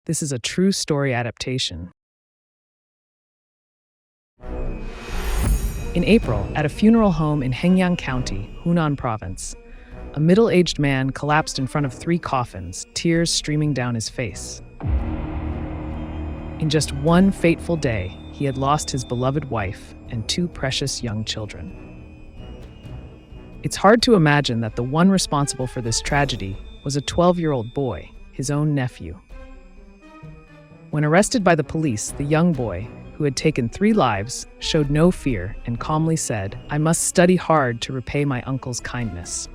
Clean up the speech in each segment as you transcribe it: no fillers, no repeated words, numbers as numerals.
This is a true story adaptation. In April, at a funeral home in Hengyang County, Hunan Province, a middle-aged man collapsed in front of 3 coffins, tears streaming down his face. In just one fateful day, he had lost his beloved wife and 2 precious young children. It's hard to imagine that the one responsible for this tragedy was a 12-year-old boy, his own nephew. When arrested by the police, the young boy, who had taken 3 lives, showed no fear and calmly said, "I must study hard to repay my uncle's kindness."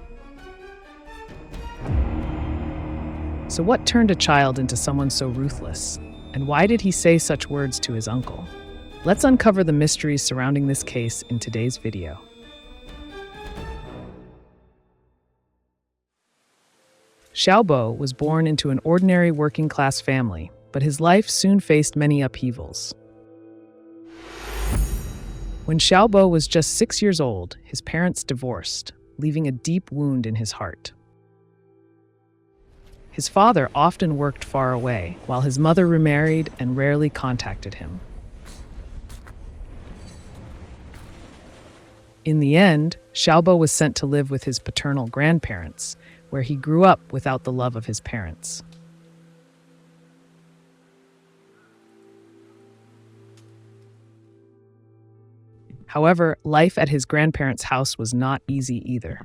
So what turned a child into someone so ruthless? And why did he say such words to his uncle? Let's uncover the mysteries surrounding this case in today's video. Xiaobo was born into an ordinary working-class family, but his life soon faced many upheavals. When Xiaobo was just 6 years old, his parents divorced, leaving a deep wound in his heart. His father often worked far away, while his mother remarried and rarely contacted him. In the end, Xiaobo was sent to live with his paternal grandparents, where he grew up without the love of his parents. However, life at his grandparents' house was not easy either.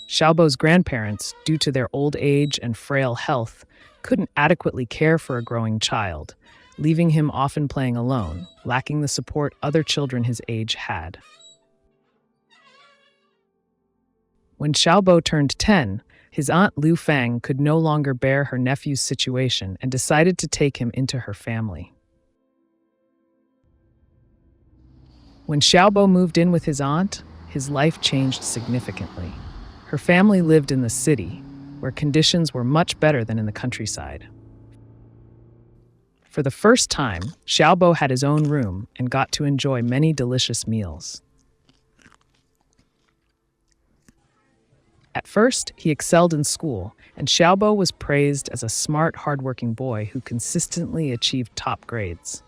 Xiaobo's grandparents, due to their old age and frail health, couldn't adequately care for a growing child, leaving him often playing alone, lacking the support other children his age had. When Xiaobo turned 10, his aunt Liu Fang could no longer bear her nephew's situation and decided to take him into her family. When Xiaobo moved in with his aunt, his life changed significantly. Her family lived in the city, where conditions were much better than in the countryside. For the first time, Xiaobo had his own room and got to enjoy many delicious meals. At first, he excelled in school, and Xiaobo was praised as a smart, hardworking boy who consistently achieved top grades.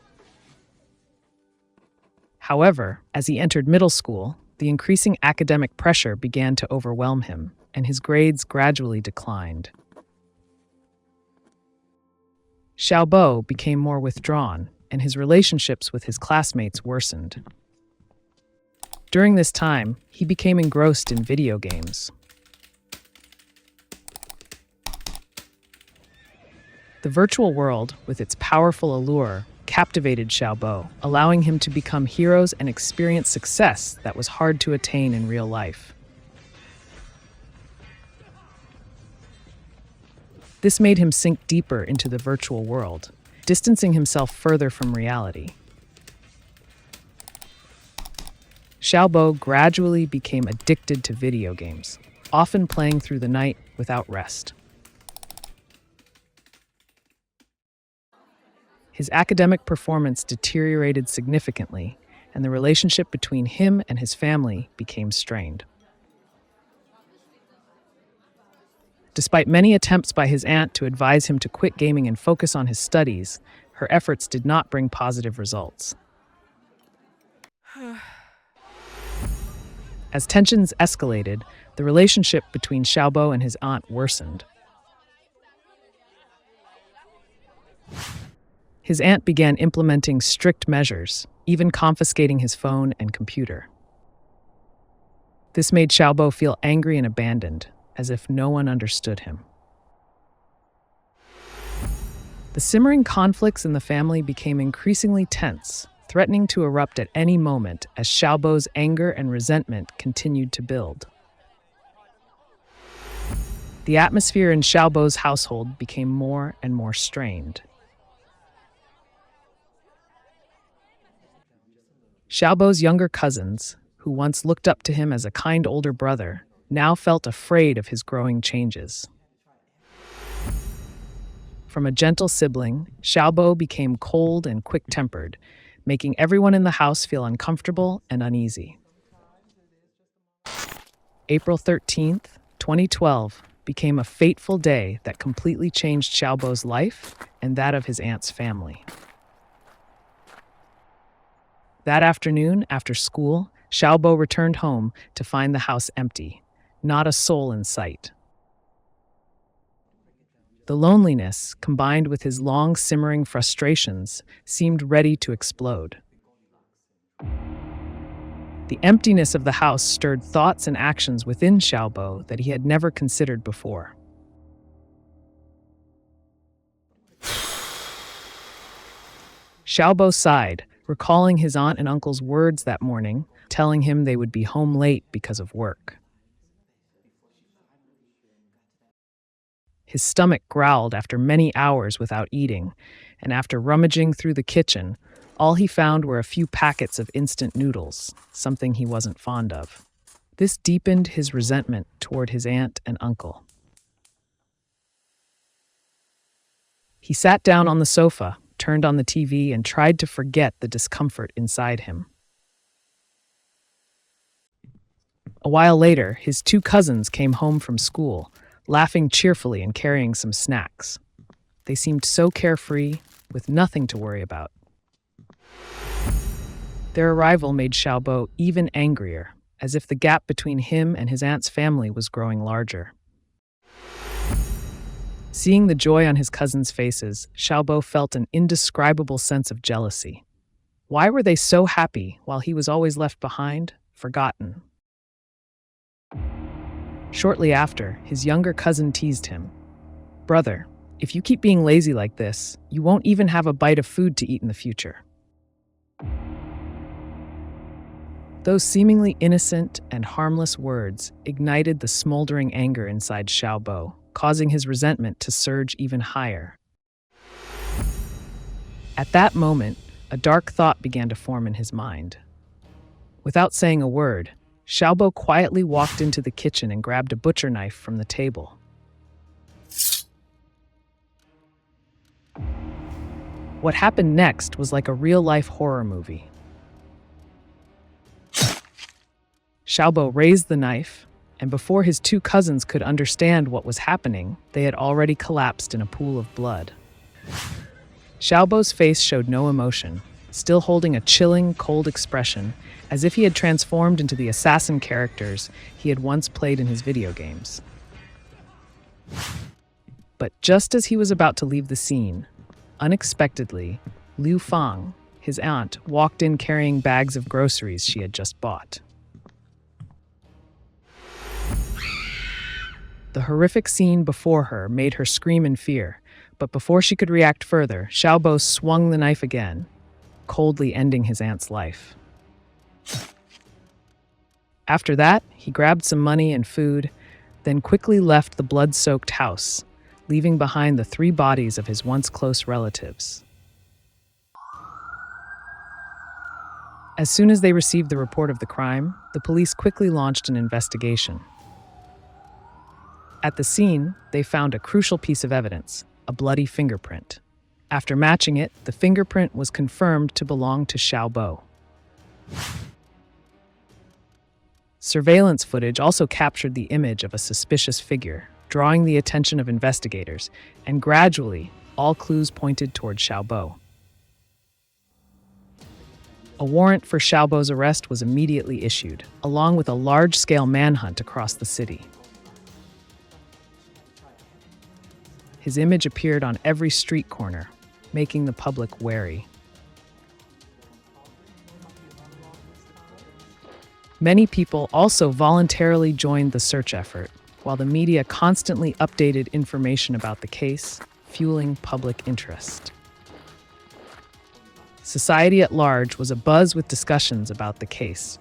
However, as he entered middle school, the increasing academic pressure began to overwhelm him, and his grades gradually declined. Xiaobo became more withdrawn, and his relationships with his classmates worsened. During this time, he became engrossed in video games. The virtual world, with its powerful allure, captivated Xiaobo, allowing him to become heroes and experience success that was hard to attain in real life. This made him sink deeper into the virtual world, distancing himself further from reality. Xiaobo gradually became addicted to video games, often playing through the night without rest. His academic performance deteriorated significantly, and the relationship between him and his family became strained. Despite many attempts by his aunt to advise him to quit gaming and focus on his studies, her efforts did not bring positive results. As tensions escalated, the relationship between Xiaobo and his aunt worsened. His aunt began implementing strict measures, even confiscating his phone and computer. This made Xiaobo feel angry and abandoned, as if no one understood him. The simmering conflicts in the family became increasingly tense, threatening to erupt at any moment as Xiaobo's anger and resentment continued to build. The atmosphere in Xiaobo's household became more and more strained. Xiaobo's younger cousins, who once looked up to him as a kind older brother, now felt afraid of his growing changes. From a gentle sibling, Xiaobo became cold and quick-tempered, making everyone in the house feel uncomfortable and uneasy. April 13th, 2012 became a fateful day that completely changed Xiaobo's life and that of his aunt's family. That afternoon, after school, Xiaobo returned home to find the house empty, not a soul in sight. The loneliness, combined with his long simmering frustrations, seemed ready to explode. The emptiness of the house stirred thoughts and actions within Xiaobo that he had never considered before. Xiaobo sighed, recalling his aunt and uncle's words that morning, telling him they would be home late because of work. His stomach growled after many hours without eating, and after rummaging through the kitchen, all he found were a few packets of instant noodles, something he wasn't fond of. This deepened his resentment toward his aunt and uncle. He sat down on the sofa, turned on the TV, and tried to forget the discomfort inside him. A while later, his two cousins came home from school, laughing cheerfully and carrying some snacks. They seemed so carefree, with nothing to worry about. Their arrival made Xiaobo even angrier, as if the gap between him and his aunt's family was growing larger. Seeing the joy on his cousins' faces, Xiaobo felt an indescribable sense of jealousy. Why were they so happy while he was always left behind, forgotten? Shortly after, his younger cousin teased him. "Brother, if you keep being lazy like this, you won't even have a bite of food to eat in the future." Those seemingly innocent and harmless words ignited the smoldering anger inside Xiaobo, causing his resentment to surge even higher. At that moment, a dark thought began to form in his mind. Without saying a word, Xiaobo quietly walked into the kitchen and grabbed a butcher knife from the table. What happened next was like a real-life horror movie. Xiaobo raised the knife, and before his two cousins could understand what was happening, they had already collapsed in a pool of blood. Xiaobo's face showed no emotion, still holding a chilling, cold expression, as if he had transformed into the assassin characters he had once played in his video games. But just as he was about to leave the scene, unexpectedly, Liu Fang, his aunt, walked in carrying bags of groceries she had just bought. The horrific scene before her made her scream in fear, but before she could react further, Xiaobo swung the knife again, coldly ending his aunt's life. After that, he grabbed some money and food, then quickly left the blood-soaked house, leaving behind the 3 bodies of his once close relatives. As soon as they received the report of the crime, the police quickly launched an investigation. At the scene, they found a crucial piece of evidence, a bloody fingerprint. After matching it, the fingerprint was confirmed to belong to Xiaobo. Surveillance footage also captured the image of a suspicious figure, drawing the attention of investigators, and gradually, all clues pointed toward Xiaobo. A warrant for Xiaobo's arrest was immediately issued, along with a large-scale manhunt across the city. His image appeared on every street corner, making the public wary. Many people also voluntarily joined the search effort, while the media constantly updated information about the case, fueling public interest. Society at large was abuzz with discussions about the case,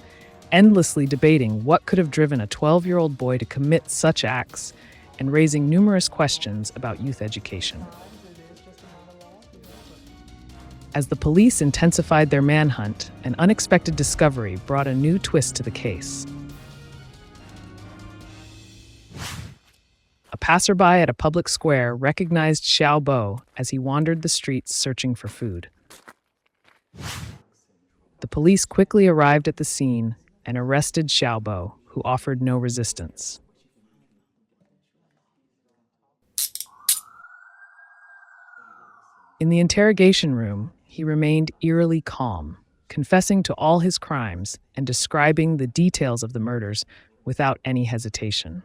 endlessly debating what could have driven a 12-year-old boy to commit such acts and raising numerous questions about youth education. As the police intensified their manhunt, an unexpected discovery brought a new twist to the case. A passerby at a public square recognized Xiaobo as he wandered the streets searching for food. The police quickly arrived at the scene and arrested Xiaobo, who offered no resistance. In the interrogation room, he remained eerily calm, confessing to all his crimes and describing the details of the murders without any hesitation.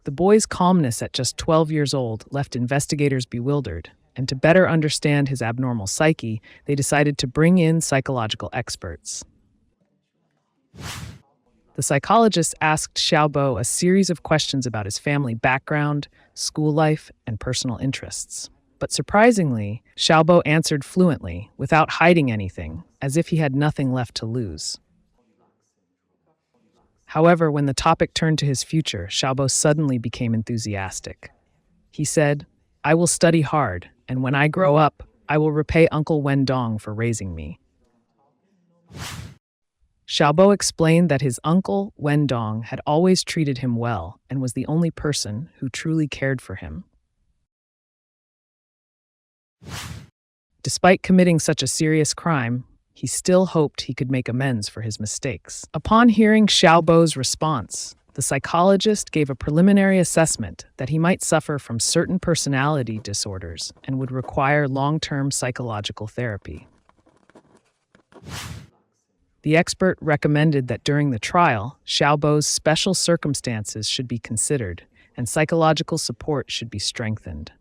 The boy's calmness at just 12 years old left investigators bewildered, and to better understand his abnormal psyche, they decided to bring in psychological experts. The psychologist asked Xiaobo a series of questions about his family background, school life, and personal interests. But surprisingly, Xiaobo answered fluently, without hiding anything, as if he had nothing left to lose. However, when the topic turned to his future, Xiaobo suddenly became enthusiastic. He said, "I will study hard, and when I grow up, I will repay Uncle Wendong for raising me." Xiaobo explained that his uncle, Wendong, had always treated him well and was the only person who truly cared for him. Despite committing such a serious crime, he still hoped he could make amends for his mistakes. Upon hearing Xiaobo's response, the psychologist gave a preliminary assessment that he might suffer from certain personality disorders and would require long-term psychological therapy. The expert recommended that during the trial, Xiaobo's special circumstances should be considered and psychological support should be strengthened.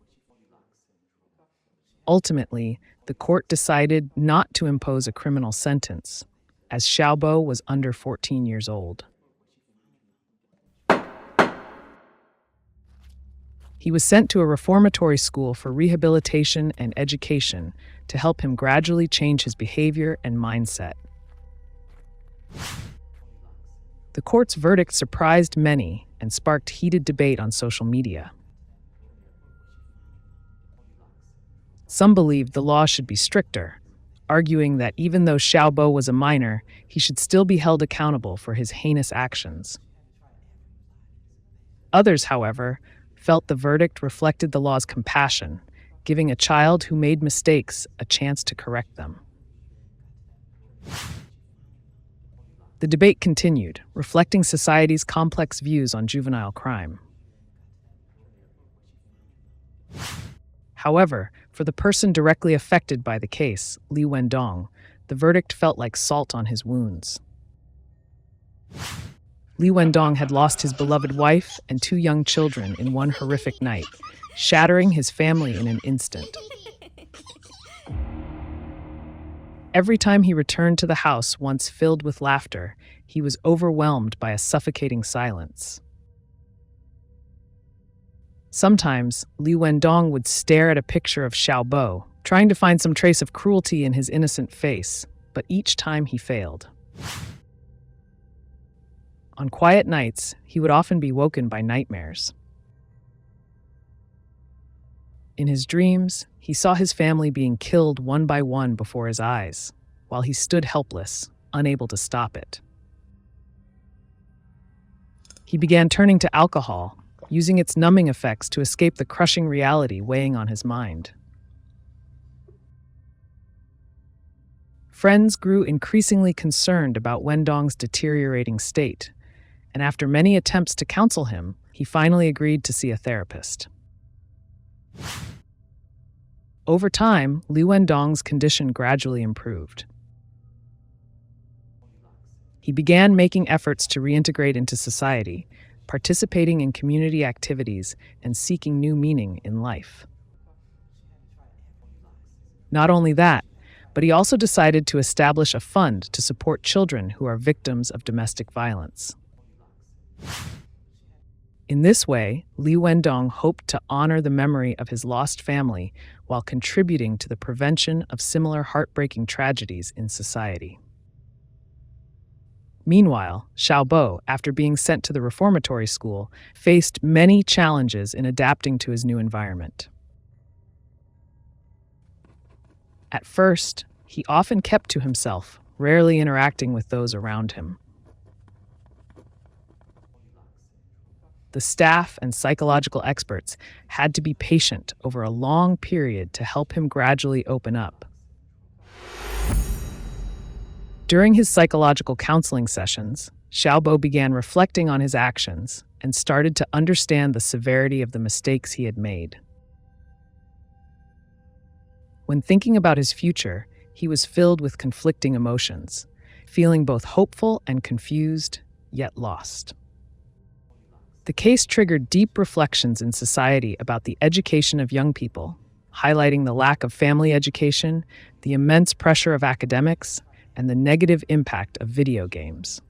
Ultimately, the court decided not to impose a criminal sentence, as Xiaobo was under 14 years old. He was sent to a reformatory school for rehabilitation and education to help him gradually change his behavior and mindset. The court's verdict surprised many and sparked heated debate on social media. Some believed the law should be stricter, arguing that even though Xiaobo was a minor, he should still be held accountable for his heinous actions. Others, however, felt the verdict reflected the law's compassion, giving a child who made mistakes a chance to correct them. The debate continued, reflecting society's complex views on juvenile crime. However, for the person directly affected by the case, Li Wendong, the verdict felt like salt on his wounds. Li Wendong had lost his beloved wife and 2 young children in one horrific night, shattering his family in an instant. Every time he returned to the house once filled with laughter, he was overwhelmed by a suffocating silence. Sometimes, Li Wendong would stare at a picture of Xiaobo, trying to find some trace of cruelty in his innocent face, but each time he failed. On quiet nights, he would often be woken by nightmares. In his dreams, he saw his family being killed one by one before his eyes, while he stood helpless, unable to stop it. He began turning to alcohol, using its numbing effects to escape the crushing reality weighing on his mind. Friends grew increasingly concerned about Wendong's deteriorating state, and after many attempts to counsel him, he finally agreed to see a therapist. Over time, Li Wendong's condition gradually improved. He began making efforts to reintegrate into society, participating in community activities, and seeking new meaning in life. Not only that, but he also decided to establish a fund to support children who are victims of domestic violence. In this way, Li Wendong hoped to honor the memory of his lost family while contributing to the prevention of similar heartbreaking tragedies in society. Meanwhile, Xiaobo, after being sent to the reformatory school, faced many challenges in adapting to his new environment. At first, he often kept to himself, rarely interacting with those around him. The staff and psychological experts had to be patient over a long period to help him gradually open up. During his psychological counseling sessions, Xiaobo began reflecting on his actions and started to understand the severity of the mistakes he had made. When thinking about his future, he was filled with conflicting emotions, feeling both hopeful and confused, yet lost. The case triggered deep reflections in society about the education of young people, highlighting the lack of family education, the immense pressure of academics, and the negative impact of video games.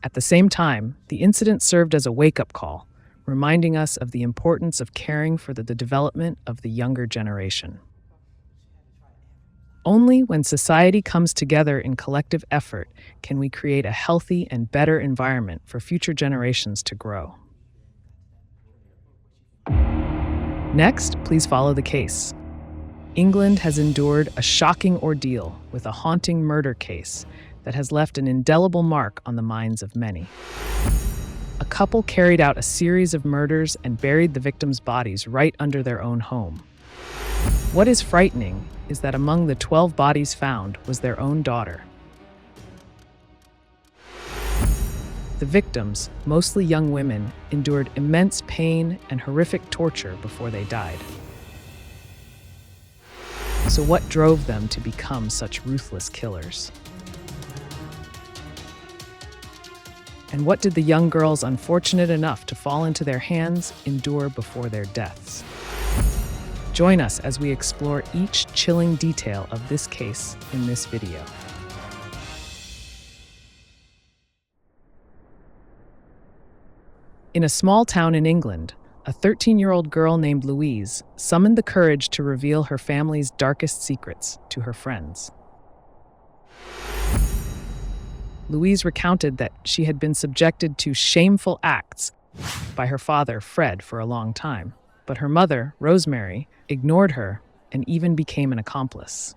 At the same time, the incident served as a wake-up call, reminding us of the importance of caring for the development of the younger generation. Only when society comes together in collective effort can we create a healthy and better environment for future generations to grow. Next, please follow the case. England has endured a shocking ordeal with a haunting murder case that has left an indelible mark on the minds of many. A couple carried out a series of murders and buried the victims' bodies right under their own home. What is frightening is that among the 12 bodies found was their own daughter. The victims, mostly young women, endured immense pain and horrific torture before they died. So what drove them to become such ruthless killers? And what did the young girls unfortunate enough to fall into their hands endure before their deaths? Join us as we explore each chilling detail of this case in this video. In a small town in England, a 13-year-old girl named Louise summoned the courage to reveal her family's darkest secrets to her friends. Louise recounted that she had been subjected to shameful acts by her father, Fred, for a long time, but her mother, Rosemary, ignored her and even became an accomplice.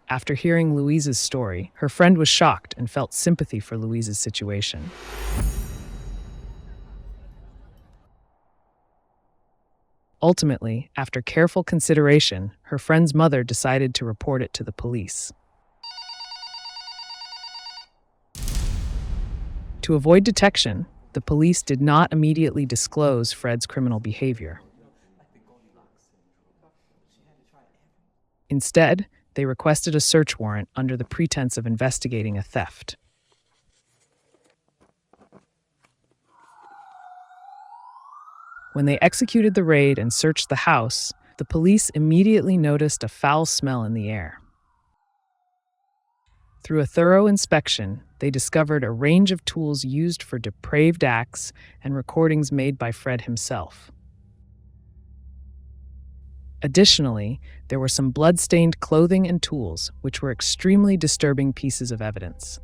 After hearing Louise's story, her friend was shocked and felt sympathy for Louise's situation. Ultimately, after careful consideration, her friend's mother decided to report it to the police. To avoid detection, the police did not immediately disclose Fred's criminal behavior. Instead, they requested a search warrant under the pretense of investigating a theft. When they executed the raid and searched the house, the police immediately noticed a foul smell in the air. Through a thorough inspection, they discovered a range of tools used for depraved acts and recordings made by Fred himself. Additionally, there were some blood-stained clothing and tools, which were extremely disturbing pieces of evidence.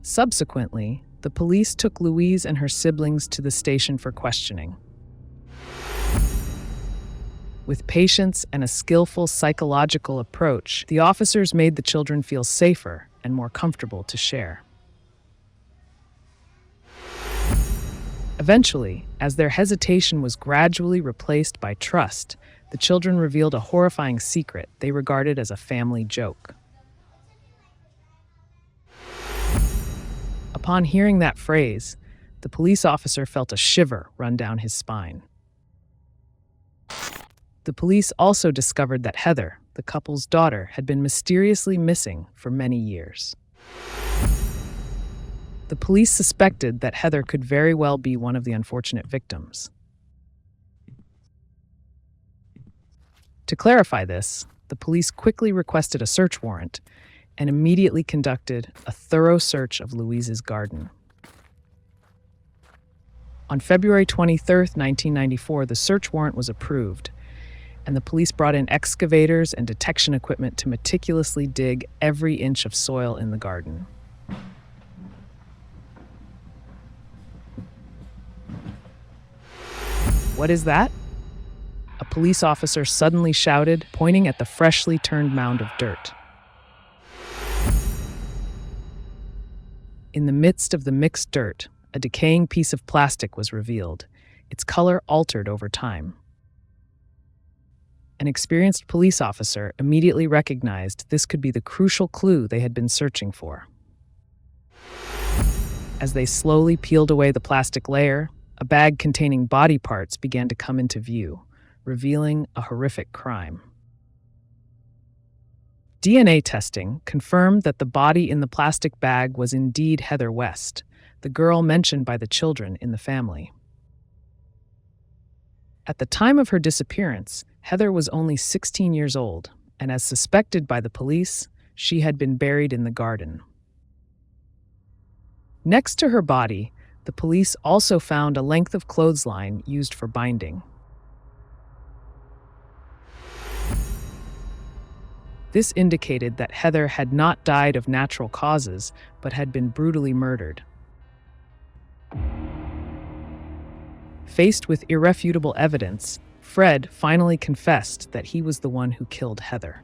Subsequently, the police took Louise and her siblings to the station for questioning. With patience and a skillful psychological approach, the officers made the children feel safer and more comfortable to share. Eventually, as their hesitation was gradually replaced by trust, the children revealed a horrifying secret they regarded as a family joke. Upon hearing that phrase, the police officer felt a shiver run down his spine. The police also discovered that Heather, the couple's daughter, had been mysteriously missing for many years. The police suspected that Heather could very well be one of the unfortunate victims. To clarify this, the police quickly requested a search warrant and immediately conducted a thorough search of Louise's garden. On February 23, 1994, the search warrant was approved, and the police brought in excavators and detection equipment to meticulously dig every inch of soil in the garden. What is that? A police officer suddenly shouted, pointing at the freshly turned mound of dirt. In the midst of the mixed dirt, a decaying piece of plastic was revealed, its color altered over time. An experienced police officer immediately recognized this could be the crucial clue they had been searching for. As they slowly peeled away the plastic layer, a bag containing body parts began to come into view, revealing a horrific crime. DNA testing confirmed that the body in the plastic bag was indeed Heather West, the girl mentioned by the children in the family. At the time of her disappearance, Heather was only 16 years old, and as suspected by the police, she had been buried in the garden. Next to her body, the police also found a length of clothesline used for binding. This indicated that Heather had not died of natural causes, but had been brutally murdered. Faced with irrefutable evidence, Fred finally confessed that he was the one who killed Heather.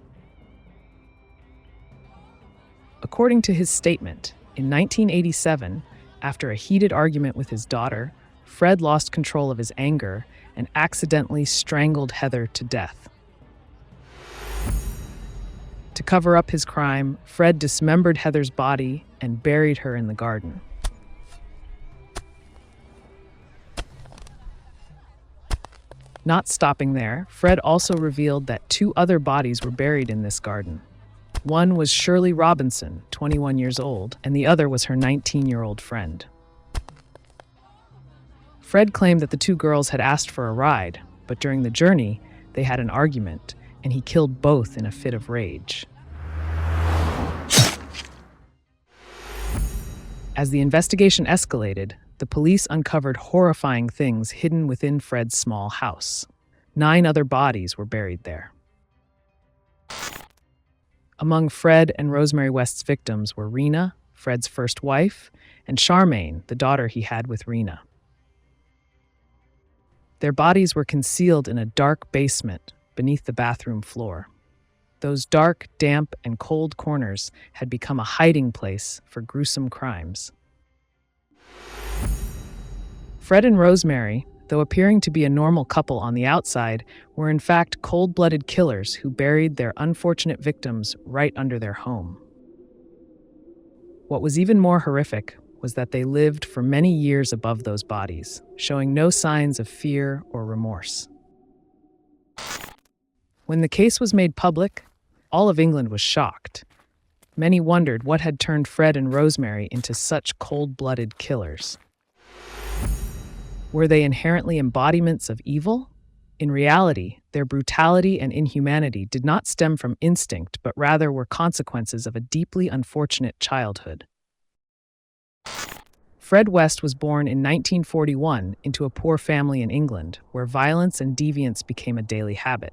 According to his statement, in 1987, after a heated argument with his daughter, Fred lost control of his anger and accidentally strangled Heather to death. To cover up his crime, Fred dismembered Heather's body and buried her in the garden. Not stopping there, Fred also revealed that 2 other bodies were buried in this garden. One was Shirley Robinson, 21 years old, and the other was her 19-year-old friend. Fred claimed that the 2 girls had asked for a ride, but during the journey, they had an argument, and he killed both in a fit of rage. As the investigation escalated, the police uncovered horrifying things hidden within Fred's small house. 9 other bodies were buried there. Among Fred and Rosemary West's victims were Rena, Fred's first wife, and Charmaine, the daughter he had with Rena. Their bodies were concealed in a dark basement beneath the bathroom floor. Those dark, damp, and cold corners had become a hiding place for gruesome crimes. Fred and Rosemary, though appearing to be a normal couple on the outside, were in fact cold-blooded killers who buried their unfortunate victims right under their home. What was even more horrific was that they lived for many years above those bodies, showing no signs of fear or remorse. When the case was made public, all of England was shocked. Many wondered what had turned Fred and Rosemary into such cold-blooded killers. Were they inherently embodiments of evil? In reality, their brutality and inhumanity did not stem from instinct, but rather were consequences of a deeply unfortunate childhood. Fred West was born in 1941 into a poor family in England, where violence and deviance became a daily habit.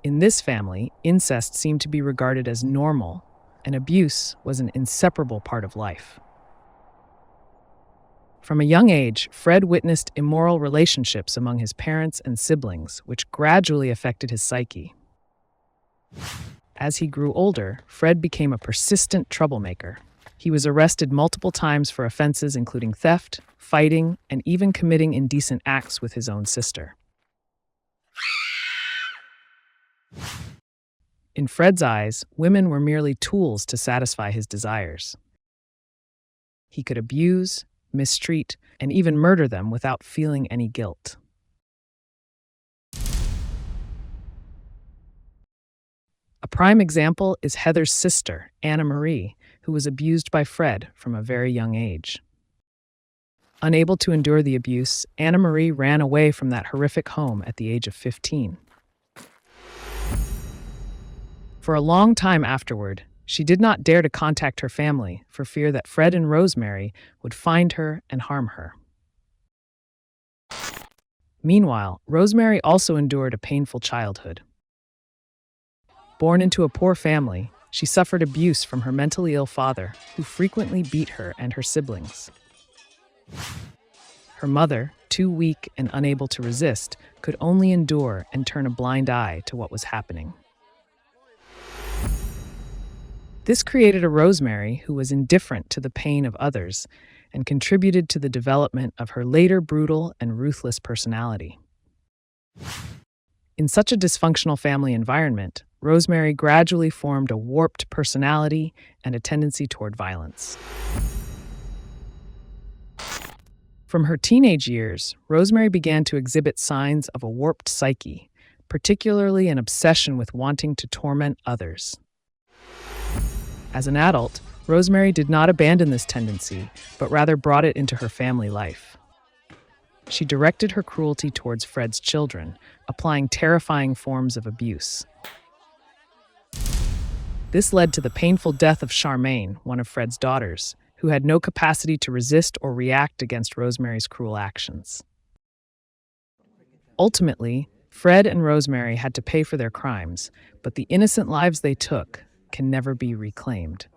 In this family, incest seemed to be regarded as normal, and abuse was an inseparable part of life. From a young age, Fred witnessed immoral relationships among his parents and siblings, which gradually affected his psyche. As he grew older, Fred became a persistent troublemaker. He was arrested multiple times for offenses including theft, fighting, and even committing indecent acts with his own sister. In Fred's eyes, women were merely tools to satisfy his desires. He could abuse, mistreat, and even murder them without feeling any guilt. A prime example is Heather's sister, Anna Marie, who was abused by Fred from a very young age. Unable to endure the abuse, Anna Marie ran away from that horrific home at the age of 15. For a long time afterward, she did not dare to contact her family for fear that Fred and Rosemary would find her and harm her. Meanwhile, Rosemary also endured a painful childhood. Born into a poor family, she suffered abuse from her mentally ill father, who frequently beat her and her siblings. Her mother, too weak and unable to resist, could only endure and turn a blind eye to what was happening. This created a Rosemary who was indifferent to the pain of others and contributed to the development of her later brutal and ruthless personality. In such a dysfunctional family environment, Rosemary gradually formed a warped personality and a tendency toward violence. From her teenage years, Rosemary began to exhibit signs of a warped psyche, particularly an obsession with wanting to torment others. As an adult, Rosemary did not abandon this tendency, but rather brought it into her family life. She directed her cruelty towards Fred's children, applying terrifying forms of abuse. This led to the painful death of Charmaine, one of Fred's daughters, who had no capacity to resist or react against Rosemary's cruel actions. Ultimately, Fred and Rosemary had to pay for their crimes, but the innocent lives they took can never be reclaimed.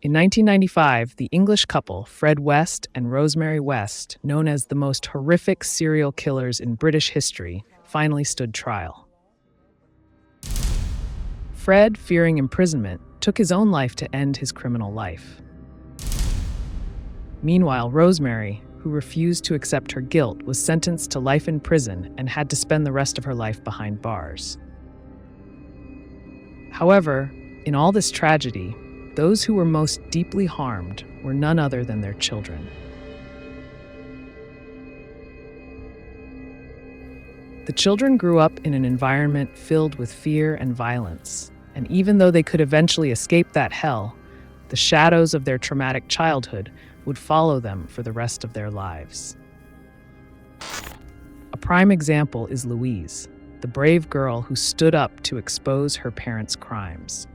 In 1995, the English couple Fred West and Rosemary West, known as the most horrific serial killers in British history, finally stood trial. Fred, fearing imprisonment, took his own life to end his criminal life. Meanwhile, Rosemary, who refused to accept her guilt, was sentenced to life in prison and had to spend the rest of her life behind bars. However, in all this tragedy, those who were most deeply harmed were none other than their children. The children grew up in an environment filled with fear and violence, and even though they could eventually escape that hell, the shadows of their traumatic childhood would follow them for the rest of their lives. A prime example is Louise, the brave girl who stood up to expose her parents' crimes.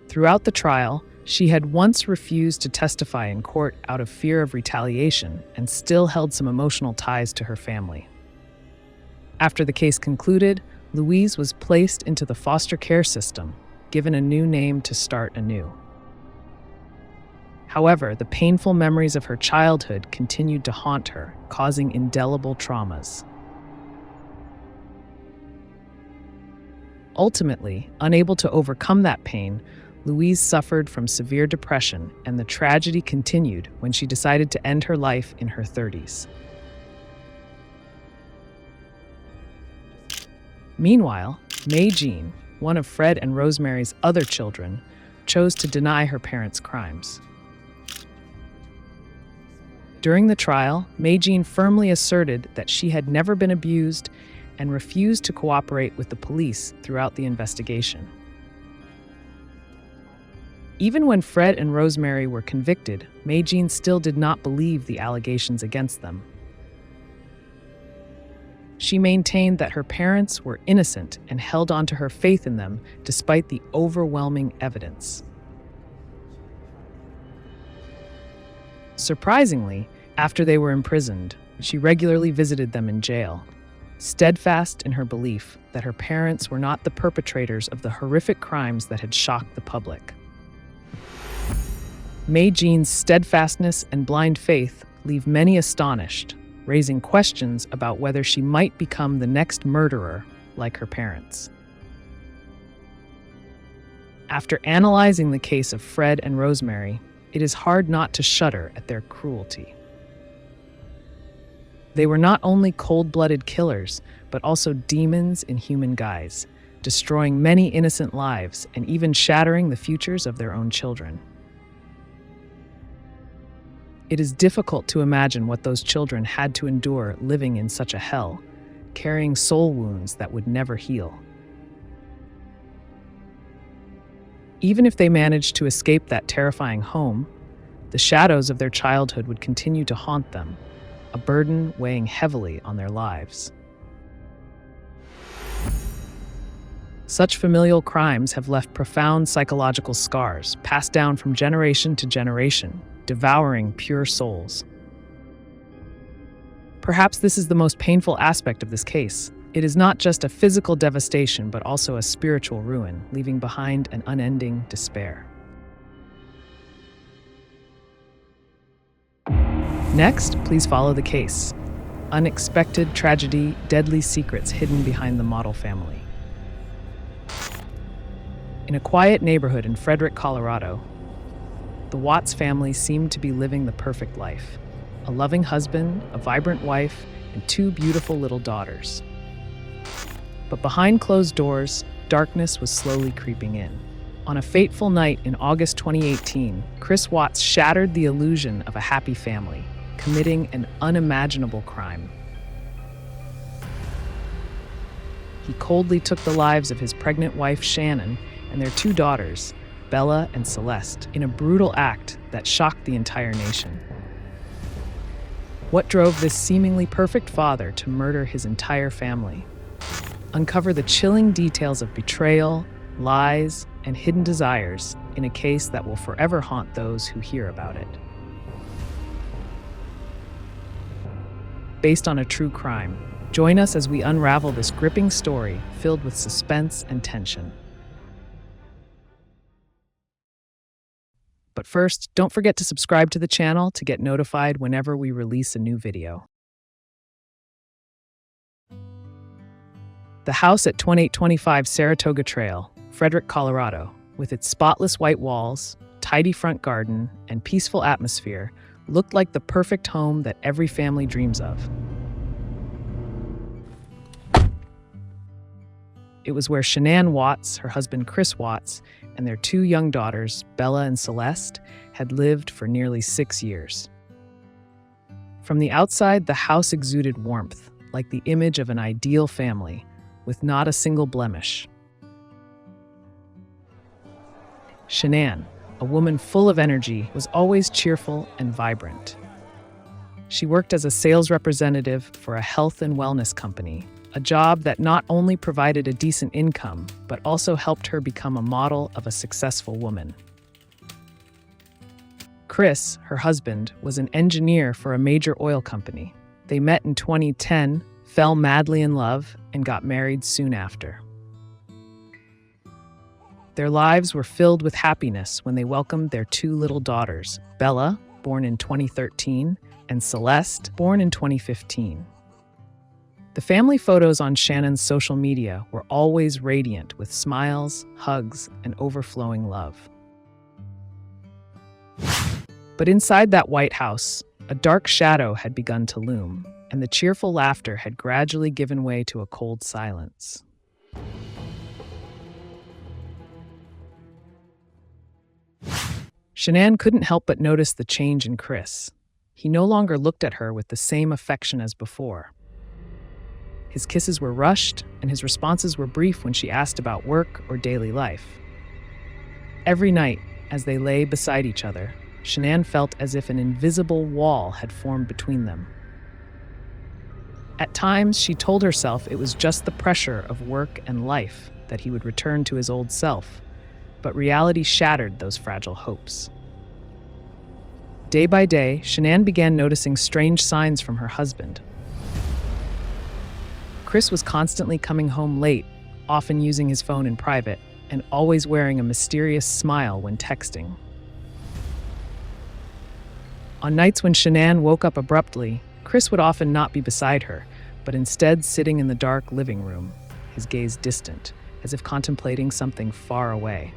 Throughout the trial, she had once refused to testify in court out of fear of retaliation and still held some emotional ties to her family. After the case concluded, Louise was placed into the foster care system, given a new name to start anew. However, the painful memories of her childhood continued to haunt her, causing indelible traumas. Ultimately, unable to overcome that pain, Louise suffered from severe depression, and the tragedy continued when she decided to end her life in her 30s. Meanwhile, Mae Jean, one of Fred and Rosemary's other children, chose to deny her parents' crimes. During the trial, Mae Jean firmly asserted that she had never been abused and refused to cooperate with the police throughout the investigation. Even when Fred and Rosemary were convicted, Mae Jean still did not believe the allegations against them. She maintained that her parents were innocent and held on to her faith in them despite the overwhelming evidence. Surprisingly, after they were imprisoned, she regularly visited them in jail, steadfast in her belief that her parents were not the perpetrators of the horrific crimes that had shocked the public. Mae Jean's steadfastness and blind faith leave many astonished, raising questions about whether she might become the next murderer like her parents. After analyzing the case of Fred and Rosemary, it is hard not to shudder at their cruelty. They were not only cold-blooded killers, but also demons in human guise, destroying many innocent lives and even shattering the futures of their own children. It is difficult to imagine what those children had to endure living in such a hell, carrying soul wounds that would never heal. Even if they managed to escape that terrifying home, the shadows of their childhood would continue to haunt them, a burden weighing heavily on their lives. Such familial crimes have left profound psychological scars, passed down from generation to generation, devouring pure souls. Perhaps this is the most painful aspect of this case. It is not just a physical devastation, but also a spiritual ruin, leaving behind an unending despair. Next, please follow the case. Unexpected tragedy, deadly secrets hidden behind the model family. In a quiet neighborhood in Frederick, Colorado, the Watts family seemed to be living the perfect life. A loving husband, a vibrant wife, and two beautiful little daughters. But behind closed doors, darkness was slowly creeping in. On a fateful night in August 2018, Chris Watts shattered the illusion of a happy family, committing an unimaginable crime. He coldly took the lives of his pregnant wife, Shannon, and their two daughters, Bella and Celeste, in a brutal act that shocked the entire nation. What drove this seemingly perfect father to murder his entire family? Uncover the chilling details of betrayal, lies, and hidden desires in a case that will forever haunt those who hear about it. Based on a true crime, join us as we unravel this gripping story filled with suspense and tension. But first, don't forget to subscribe to the channel to get notified whenever we release a new video. The house at 2825 Saratoga Trail, Frederick, Colorado, with its spotless white walls, tidy front garden, and peaceful atmosphere, looked like the perfect home that every family dreams of. It was where Shanann Watts, her husband Chris Watts, and their two young daughters, Bella and Celeste, had lived for nearly 6 years. From the outside, the house exuded warmth, like the image of an ideal family, with not a single blemish. Shanann, a woman full of energy, was always cheerful and vibrant. She worked as a sales representative for a health and wellness company, a job that not only provided a decent income, but also helped her become a model of a successful woman. Chris, her husband, was an engineer for a major oil company. They met in 2010, fell madly in love, and got married soon after. Their lives were filled with happiness when they welcomed their two little daughters, Bella, born in 2013, and Celeste, born in 2015. The family photos on Shannon's social media were always radiant with smiles, hugs, and overflowing love. But inside that White House, a dark shadow had begun to loom, and the cheerful laughter had gradually given way to a cold silence. Shanann couldn't help but notice the change in Chris. He no longer looked at her with the same affection as before. His kisses were rushed, and his responses were brief when she asked about work or daily life. Every night, as they lay beside each other, Shanann felt as if an invisible wall had formed between them. At times, she told herself it was just the pressure of work and life that he would return to his old self, but reality shattered those fragile hopes. Day by day, Shanann began noticing strange signs from her husband. Chris was constantly coming home late, often using his phone in private, and always wearing a mysterious smile when texting. On nights when Shanann woke up abruptly, Chris would often not be beside her, but instead sitting in the dark living room, his gaze distant, as if contemplating something far away.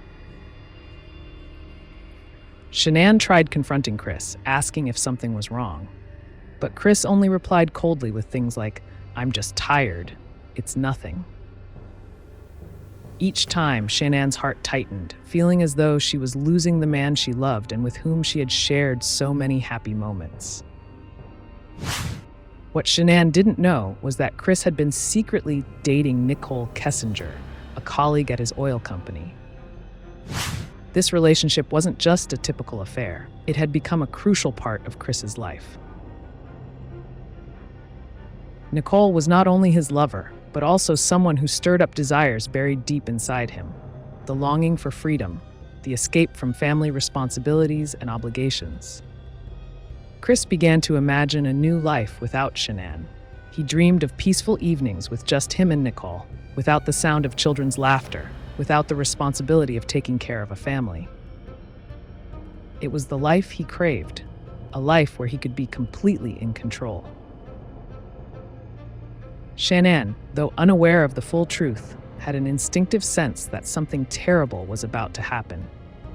Shanann tried confronting Chris, asking if something was wrong. But Chris only replied coldly with things like, "I'm just tired. It's nothing." Each time, Shannann's heart tightened, feeling as though she was losing the man she loved and with whom she had shared so many happy moments. What Shanann didn't know was that Chris had been secretly dating Nicole Kessinger, a colleague at his oil company. This relationship wasn't just a typical affair. It had become a crucial part of Chris's life. Nicole was not only his lover, but also someone who stirred up desires buried deep inside him. The longing for freedom, the escape from family responsibilities and obligations. Chris began to imagine a new life without Shanann. He dreamed of peaceful evenings with just him and Nicole, without the sound of children's laughter, without the responsibility of taking care of a family. It was the life he craved, a life where he could be completely in control. Shanann, though unaware of the full truth, had an instinctive sense that something terrible was about to happen.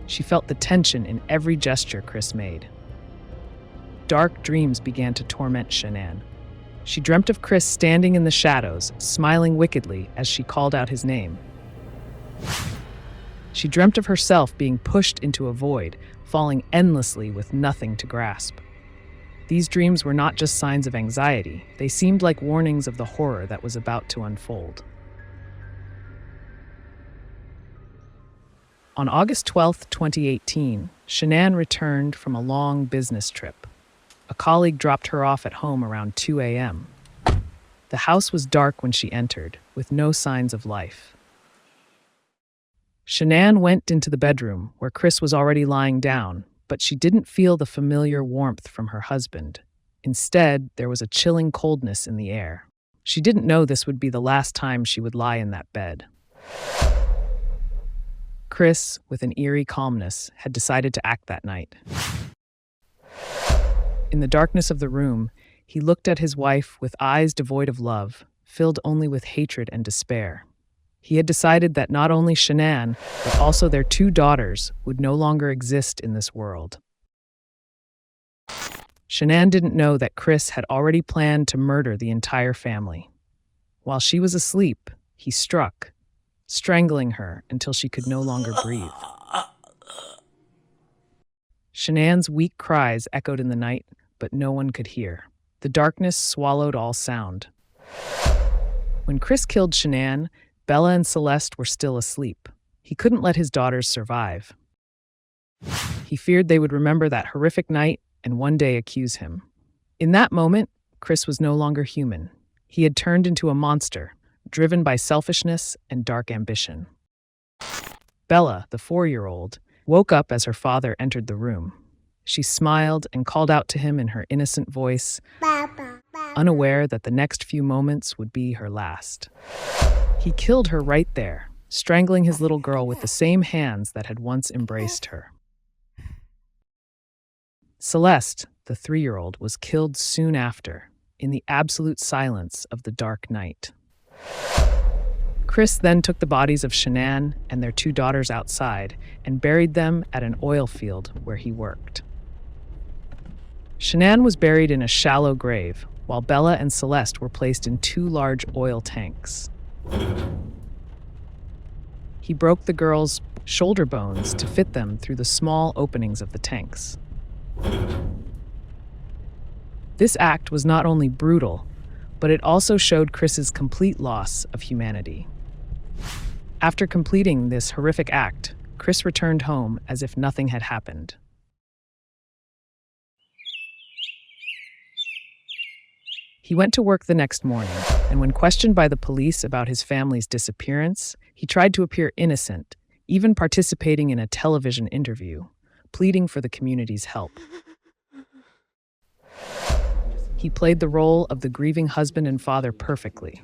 She felt the tension in every gesture Chris made. Dark dreams began to torment Shanann. She dreamt of Chris standing in the shadows, smiling wickedly as she called out his name. She dreamt of herself being pushed into a void, falling endlessly with nothing to grasp. These dreams were not just signs of anxiety, they seemed like warnings of the horror that was about to unfold. On August 12, 2018, Shanann returned from a long business trip. A colleague dropped her off at home around 2 a.m. The house was dark when she entered, with no signs of life. Shanann went into the bedroom, where Chris was already lying down, but she didn't feel the familiar warmth from her husband. Instead, there was a chilling coldness in the air. She didn't know this would be the last time she would lie in that bed. Chris, with an eerie calmness, had decided to act that night. In the darkness of the room, he looked at his wife with eyes devoid of love, filled only with hatred and despair. He had decided that not only Shanann, but also their 2 daughters would no longer exist in this world. Shanann didn't know that Chris had already planned to murder the entire family. While she was asleep, he struck, strangling her until she could no longer breathe. Shanann's weak cries echoed in the night, but no one could hear. The darkness swallowed all sound. When Chris killed Shanann, Bella and Celeste were still asleep. He couldn't let his daughters survive. He feared they would remember that horrific night and one day accuse him. In that moment, Chris was no longer human. He had turned into a monster, driven by selfishness and dark ambition. Bella, the 4-year-old, woke up as her father entered the room. She smiled and called out to him in her innocent voice, "Papa, Papa," unaware that the next few moments would be her last. He killed her right there, strangling his little girl with the same hands that had once embraced her. Celeste, the 3-year-old, was killed soon after, in the absolute silence of the dark night. Chris then took the bodies of Shanann and their 2 daughters outside and buried them at an oil field where he worked. Shanann was buried in a shallow grave, while Bella and Celeste were placed in 2 large oil tanks. He broke the girls' shoulder bones to fit them through the small openings of the tanks. This act was not only brutal, but it also showed Chris's complete loss of humanity. After completing this horrific act, Chris returned home as if nothing had happened. He went to work the next morning, and when questioned by the police about his family's disappearance, he tried to appear innocent, even participating in a television interview, pleading for the community's help. He played the role of the grieving husband and father perfectly,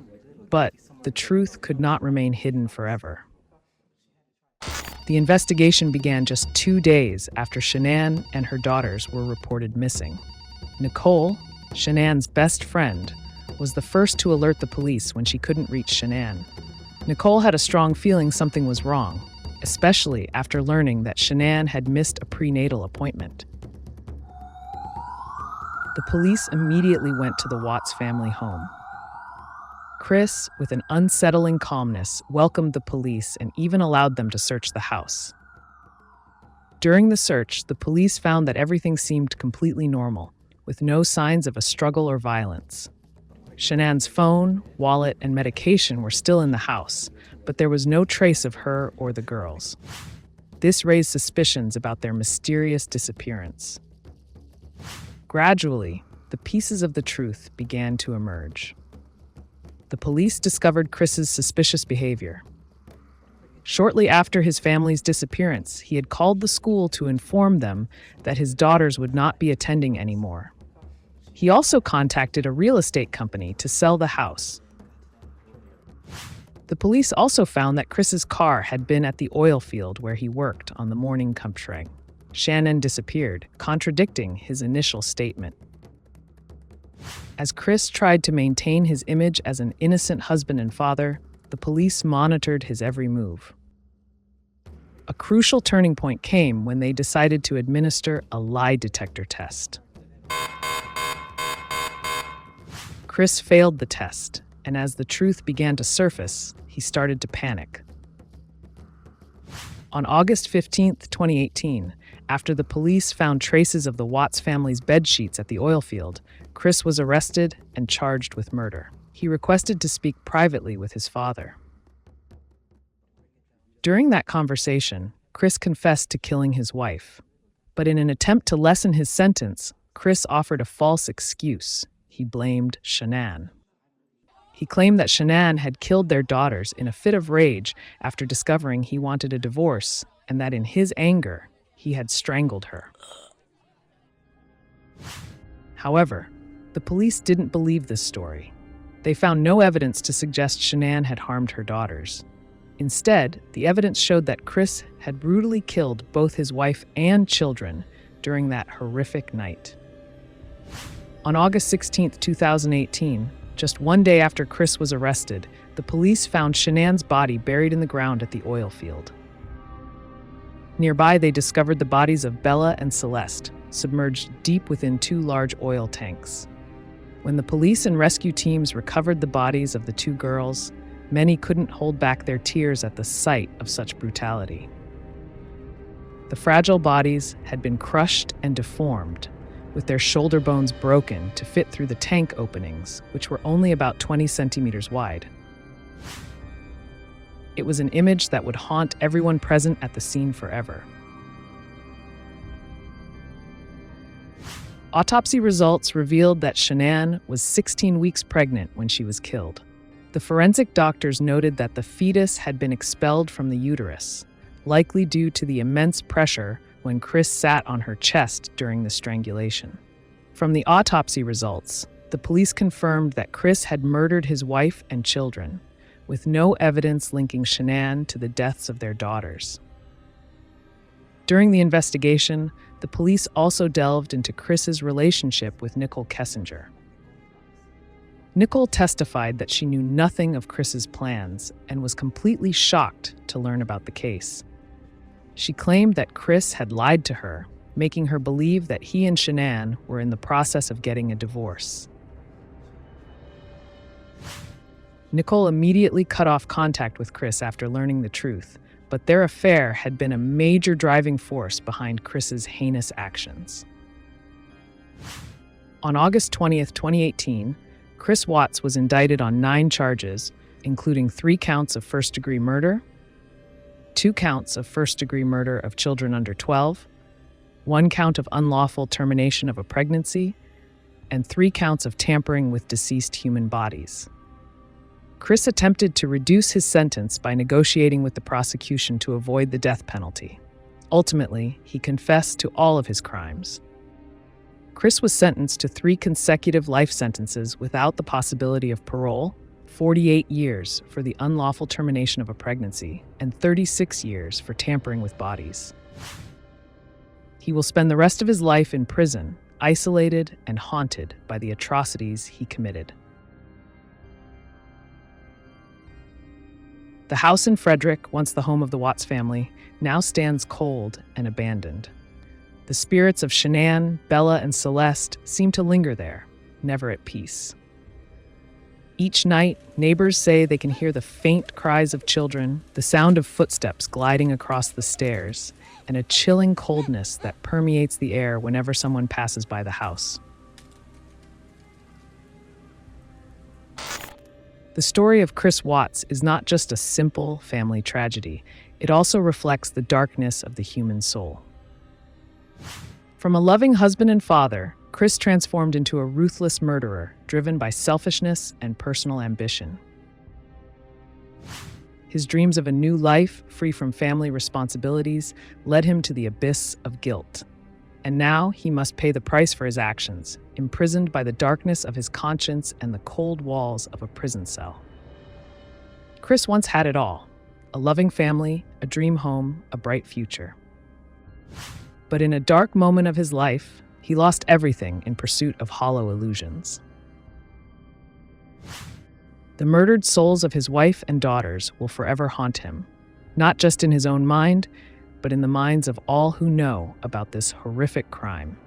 but the truth could not remain hidden forever. The investigation began just 2 days after Shanann and her daughters were reported missing. Nicole, Shanann's best friend, was the first to alert the police when she couldn't reach Shanann. Nicole had a strong feeling something was wrong, especially after learning that Shanann had missed a prenatal appointment. The police immediately went to the Watts family home. Chris, with an unsettling calmness, welcomed the police and even allowed them to search the house. During the search, the police found that everything seemed completely normal, with no signs of a struggle or violence. Shanann's phone, wallet, and medication were still in the house, but there was no trace of her or the girls. This raised suspicions about their mysterious disappearance. Gradually, the pieces of the truth began to emerge. The police discovered Chris's suspicious behavior. Shortly after his family's disappearance, he had called the school to inform them that his daughters would not be attending anymore. He also contacted a real estate company to sell the house. The police also found that Chris's car had been at the oil field where he worked on the morning Kampschreg. Shanann disappeared, contradicting his initial statement. As Chris tried to maintain his image as an innocent husband and father, the police monitored his every move. A crucial turning point came when they decided to administer a lie detector test. Chris failed the test, and as the truth began to surface, he started to panic. On August 15, 2018, after the police found traces of the Watts family's bedsheets at the oil field, Chris was arrested and charged with murder. He requested to speak privately with his father. During that conversation, Chris confessed to killing his wife. But in an attempt to lessen his sentence, Chris offered a false excuse. He blamed Shanann. He claimed that Shanann had killed their daughters in a fit of rage after discovering he wanted a divorce, and that in his anger, he had strangled her. However, the police didn't believe this story. They found no evidence to suggest Shanann had harmed her daughters. Instead, the evidence showed that Chris had brutally killed both his wife and children during that horrific night. On August 16, 2018, just one day after Chris was arrested, the police found Shanann's body buried in the ground at the oil field. Nearby, they discovered the bodies of Bella and Celeste, submerged deep within two large oil tanks. When the police and rescue teams recovered the bodies of the two girls, many couldn't hold back their tears at the sight of such brutality. The fragile bodies had been crushed and deformed, with their shoulder bones broken to fit through the tank openings, which were only about 20 centimeters wide. It was an image that would haunt everyone present at the scene forever. Autopsy results revealed that Shanann was 16 weeks pregnant when she was killed. The forensic doctors noted that the fetus had been expelled from the uterus, likely due to the immense pressure when Chris sat on her chest during the strangulation. From the autopsy results, the police confirmed that Chris had murdered his wife and children, with no evidence linking Shanann to the deaths of their daughters. During the investigation, the police also delved into Chris's relationship with Nicole Kessinger. Nicole testified that she knew nothing of Chris's plans and was completely shocked to learn about the case. She claimed that Chris had lied to her, making her believe that he and Shanann were in the process of getting a divorce. Nicole immediately cut off contact with Chris after learning the truth, but their affair had been a major driving force behind Chris's heinous actions. On August 20th, 2018, Chris Watts was indicted on 9 charges, including 3 counts of first-degree murder, 2 counts of first-degree murder of children under 12, 1 count of unlawful termination of a pregnancy, and 3 counts of tampering with deceased human bodies. Chris attempted to reduce his sentence by negotiating with the prosecution to avoid the death penalty. Ultimately, he confessed to all of his crimes. Chris was sentenced to 3 consecutive life sentences without the possibility of parole, 48 years for the unlawful termination of a pregnancy, and 36 years for tampering with bodies. He will spend the rest of his life in prison, isolated and haunted by the atrocities he committed. The house in Frederick, once the home of the Watts family, now stands cold and abandoned. The spirits of Shanann, Bella, and Celeste seem to linger there, never at peace. Each night, neighbors say they can hear the faint cries of children, the sound of footsteps gliding across the stairs, and a chilling coldness that permeates the air whenever someone passes by the house. The story of Chris Watts is not just a simple family tragedy. It also reflects the darkness of the human soul. From a loving husband and father, Chris transformed into a ruthless murderer, driven by selfishness and personal ambition. His dreams of a new life, free from family responsibilities, led him to the abyss of guilt. And now he must pay the price for his actions, imprisoned by the darkness of his conscience and the cold walls of a prison cell. Chris once had it all: a loving family, a dream home, a bright future. But in a dark moment of his life, he lost everything in pursuit of hollow illusions. The murdered souls of his wife and daughters will forever haunt him, not just in his own mind, but in the minds of all who know about this horrific crime.